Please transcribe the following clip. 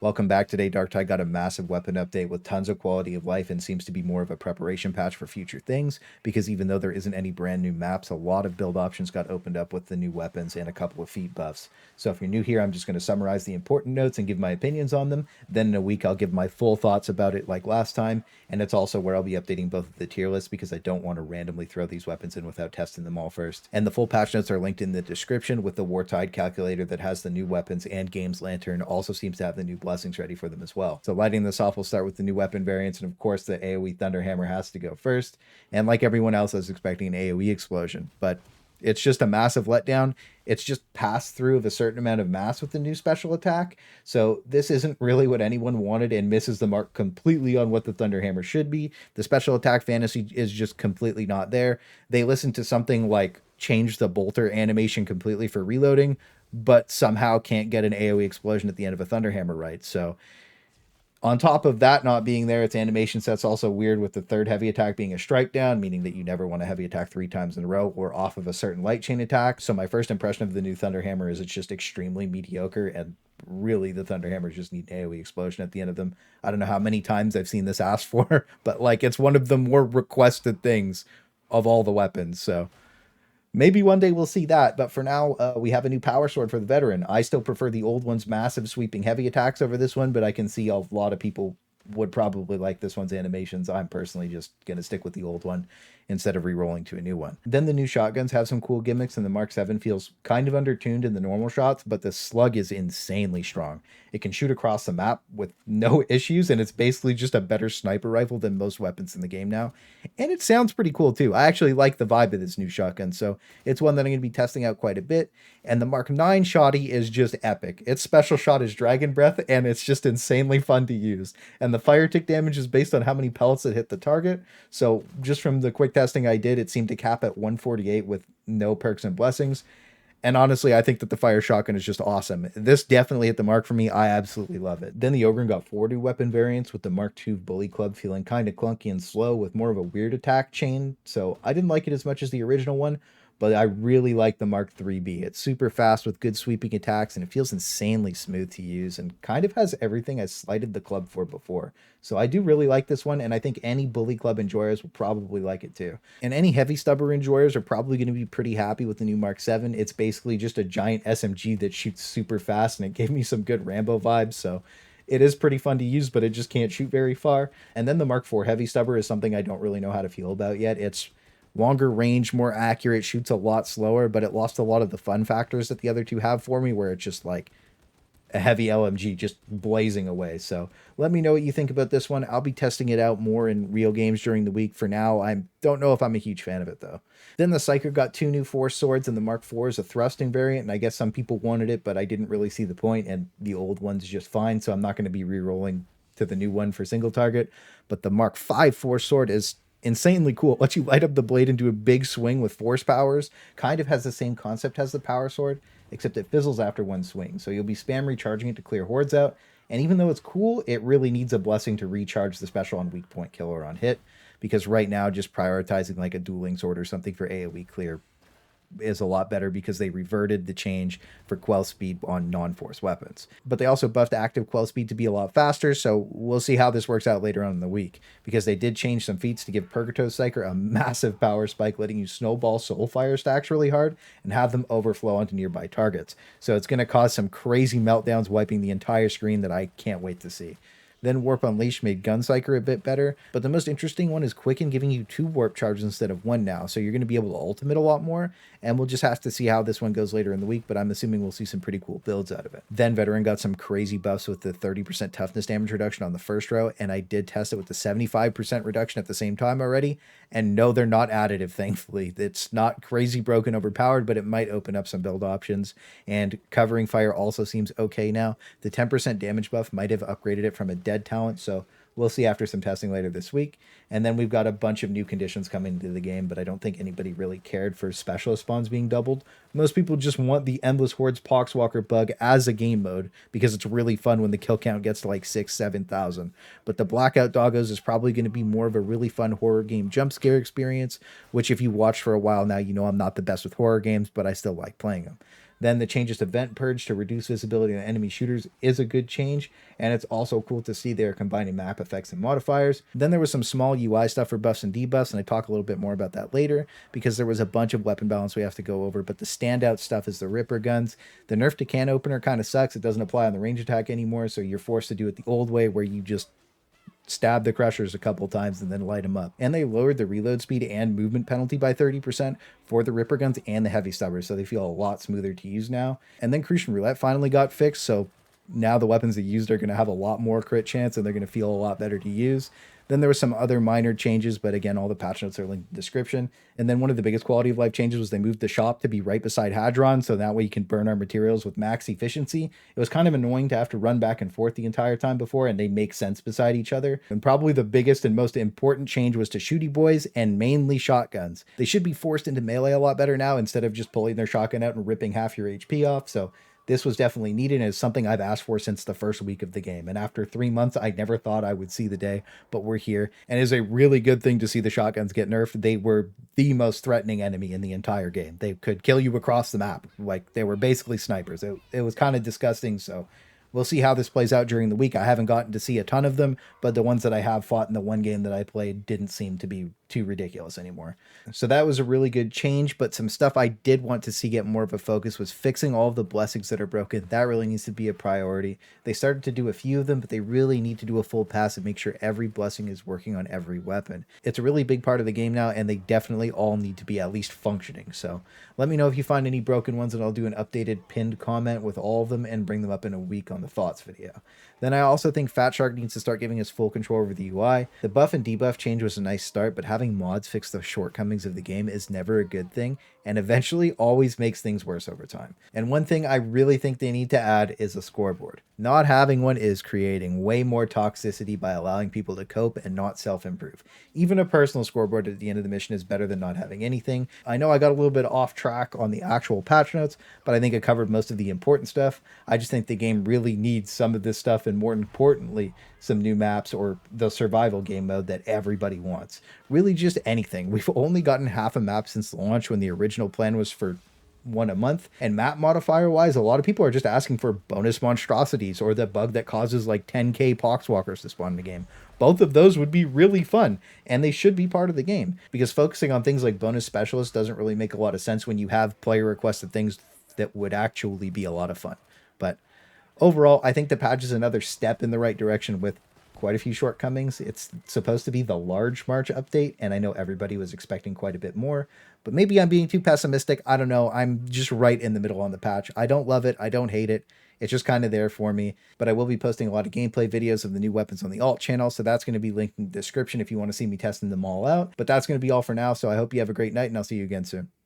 Welcome back. Today, Darktide got a massive weapon update with tons of quality of life and seems to be more of a preparation patch for future things, because even though there isn't any brand new maps, a lot of build options got opened up with the new weapons and a couple of feat buffs. So if you're new here, I'm just going to summarize the important notes and give my opinions on them. Then in a week, I'll give my full thoughts about it like last time, and it's also where I'll be updating both of the tier lists because I don't want to randomly throw these weapons in without testing them all first. And the full patch notes are linked in the description with the Wartide calculator that has the new weapons, and Games Lantern also seems to have the new blessings ready for them as well. So lighting this off, we'll start with the new weapon variants, and of course the AoE Thunderhammer has to go first. And like everyone else, I was expecting an AoE explosion, but it's just a massive letdown. It's just pass through of a certain amount of mass with the new special attack. So this isn't really what anyone wanted and misses the mark completely on what the Thunderhammer should be. The special attack fantasy is just completely not there. They listened to something like change the bolter animation completely for reloading, but somehow can't get an AoE explosion at the end of a Thunderhammer, right? So on top of that not being there, its animation set's also weird with the third heavy attack being a strike down, meaning that you never want a heavy attack 3 times in a row or off of a certain light chain attack. So my first impression of the new Thunderhammer is it's just extremely mediocre, and really the Thunderhammers just need an AoE explosion at the end of them. I don't know how many times I've seen this asked for, but like it's one of the more requested things of all the weapons. So maybe one day we'll see that, but for now, we have a new power sword for the veteran. I still prefer the old one's massive sweeping heavy attacks over this one, but I can see a lot of people would probably like this one's animations. I'm personally just going to stick with the old one instead of re-rolling to a new one. Then the new shotguns have some cool gimmicks, and the Mk7 feels kind of undertuned in the normal shots, but the Slug is insanely strong. It can shoot across the map with no issues, and it's basically just a better sniper rifle than most weapons in the game now. And it sounds pretty cool too. I actually like the vibe of this new shotgun, so it's one that I'm going to be testing out quite a bit. And the Mk9 shotty is just epic. Its special shot is Dragon Breath, and it's just insanely fun to use. And the fire tick damage is based on how many pellets that hit the target. So just from the quick testing I did, it seemed to cap at 148 with no perks and blessings. And honestly, I think that the fire shotgun is just awesome. This definitely hit the mark for me. I absolutely love it. Then the Ogryn got 4 new weapon variants, with the Mk2 Bully Club feeling kind of clunky and slow with more of a weird attack chain. So I didn't like it as much as the original one, but I really like the Mk3B. It's super fast with good sweeping attacks, and it feels insanely smooth to use and kind of has everything I slighted the club for before. So I do really like this one, and I think any Bully Club enjoyers will probably like it too. And any heavy stubber enjoyers are probably going to be pretty happy with the new Mk7. It's basically just a giant SMG that shoots super fast, and it gave me some good Rambo vibes, so it is pretty fun to use, but it just can't shoot very far. And then the Mk4 heavy stubber is something I don't really know how to feel about yet. It's longer range, more accurate, shoots a lot slower, but it lost a lot of the fun factors that the other two have for me, where it's just like a heavy LMG just blazing away. So let me know what you think about this one. I'll be testing it out more in real games during the week. For now, I don't know if I'm a huge fan of it though. Then the Psyker got 2 new force swords, and the Mk4 is a thrusting variant, and I guess some people wanted it, but I didn't really see the point, and the old one's just fine, so I'm not going to be re-rolling to the new one for single target. But the Mk5 force sword is insanely cool. It lets you light up the blade and do a big swing with force powers. Kind of has the same concept as the power sword, except it fizzles after one swing. So you'll be spam recharging it to clear hordes out. And even though it's cool, it really needs a blessing to recharge the special on weak point kill or on hit, because right now just prioritizing like a dueling sword or something for AoE clear is a lot better, because they reverted the change for quell speed on non-force weapons. But they also buffed active quell speed to be a lot faster, so we'll see how this works out later on in the week, because they did change some feats to give Purgative Psyker a massive power spike, letting you snowball soulfire stacks really hard and have them overflow onto nearby targets. So it's going to cause some crazy meltdowns, wiping the entire screen that I can't wait to see. Then Warp Unleashed made Gunpsyker a bit better, but the most interesting one is Quicken, giving you 2 warp charges instead of 1 now, so you're going to be able to ultimate a lot more, and we'll just have to see how this one goes later in the week, but I'm assuming we'll see some pretty cool builds out of it. Then Veteran got some crazy buffs with the 30% toughness damage reduction on the first row, and I did test it with the 75% reduction at the same time already, and no, they're not additive, thankfully. It's not crazy broken overpowered, but it might open up some build options, and Covering Fire also seems okay now. The 10% damage buff might have upgraded it from a dead talent, so we'll see after some testing later this week. And then we've got a bunch of new conditions coming into the game, but I don't think anybody really cared for specialist spawns being doubled. Most people just want the Endless Hordes Poxwalker bug as a game mode, because it's really fun when the kill count gets to like 6,000-7,000. But the Blackout Doggos is probably going to be more of a really fun horror game jump scare experience, which if you watch for a while now, you know I'm not the best with horror games, but I still like playing them. Then the changes to Vent Purge to reduce visibility on enemy shooters is a good change, and it's also cool to see they're combining map effects and modifiers. Then there was some small UI stuff for buffs and debuffs, and I talk a little bit more about that later, because there was a bunch of weapon balance we have to go over, but the standout stuff is the Ripper guns. The nerf to can opener kind of sucks. It doesn't apply on the range attack anymore, so you're forced to do it the old way, where you just stab the crushers a couple times and then light them up. And they lowered the reload speed and movement penalty by 30% for the Ripper guns and the heavy stubbers, so they feel a lot smoother to use now. And then Crucian Roulette finally got fixed, so now the weapons they used are going to have a lot more crit chance and they're going to feel a lot better to use. Then there were some other minor changes, but again, all the patch notes are linked in the description. And then one of the biggest quality of life changes was they moved the shop to be right beside Hadron, so that way you can burn our materials with max efficiency. It was kind of annoying to have to run back and forth the entire time before, and they make sense beside each other. And probably the biggest and most important change was to shooty boys and mainly shotguns. They should be forced into melee a lot better now, instead of just pulling their shotgun out and ripping half your HP off. So this was definitely needed, and is something I've asked for since the first week of the game. And after 3 months, I never thought I would see the day, but we're here. And it is a really good thing to see the shotguns get nerfed. They were the most threatening enemy in the entire game. They could kill you across the map. Like, they were basically snipers. It was kind of disgusting, so we'll see how this plays out during the week. I haven't gotten to see a ton of them, but the ones that I have fought in the one game that I played didn't seem to be too ridiculous anymore. So that was a really good change, but some stuff I did want to see get more of a focus was fixing all of the blessings that are broken. That really needs to be a priority. They started to do a few of them, but they really need to do a full pass and make sure every blessing is working on every weapon. It's a really big part of the game now, and they definitely all need to be at least functioning. So let me know if you find any broken ones, and I'll do an updated pinned comment with all of them and bring them up in a week on the thoughts video. Then I also think Fat Shark needs to start giving us full control over the UI. The buff and debuff change was a nice start, but having mods fix the shortcomings of the game is never a good thing, and eventually always makes things worse over time. And one thing I really think they need to add is a scoreboard. Not having one is creating way more toxicity by allowing people to cope and not self-improve. Even a personal scoreboard at the end of the mission is better than not having anything. I know I got a little bit off track on the actual patch notes, but I think I covered most of the important stuff. I just think the game really needs some of this stuff, and more importantly, some new maps or the survival game mode that everybody wants. Really just anything. We've only gotten half a map since launch, when the original plan was for one a month. And map modifier wise, a lot of people are just asking for bonus monstrosities or the bug that causes like 10k poxwalkers to spawn in the game. Both of those would be really fun, and they should be part of the game, because focusing on things like bonus specialists doesn't really make a lot of sense when you have player requested things that would actually be a lot of fun. But overall, I think the patch is another step in the right direction with quite a few shortcomings. It's supposed to be the large March update, and I know everybody was expecting quite a bit more, but maybe I'm being too pessimistic. I don't know. I'm just right in the middle on the patch. I don't love it. I don't hate it. It's just kind of there for me, but I will be posting a lot of gameplay videos of the new weapons on the alt channel, so that's going to be linked in the description if you want to see me testing them all out. But that's going to be all for now, so I hope you have a great night, and I'll see you again soon.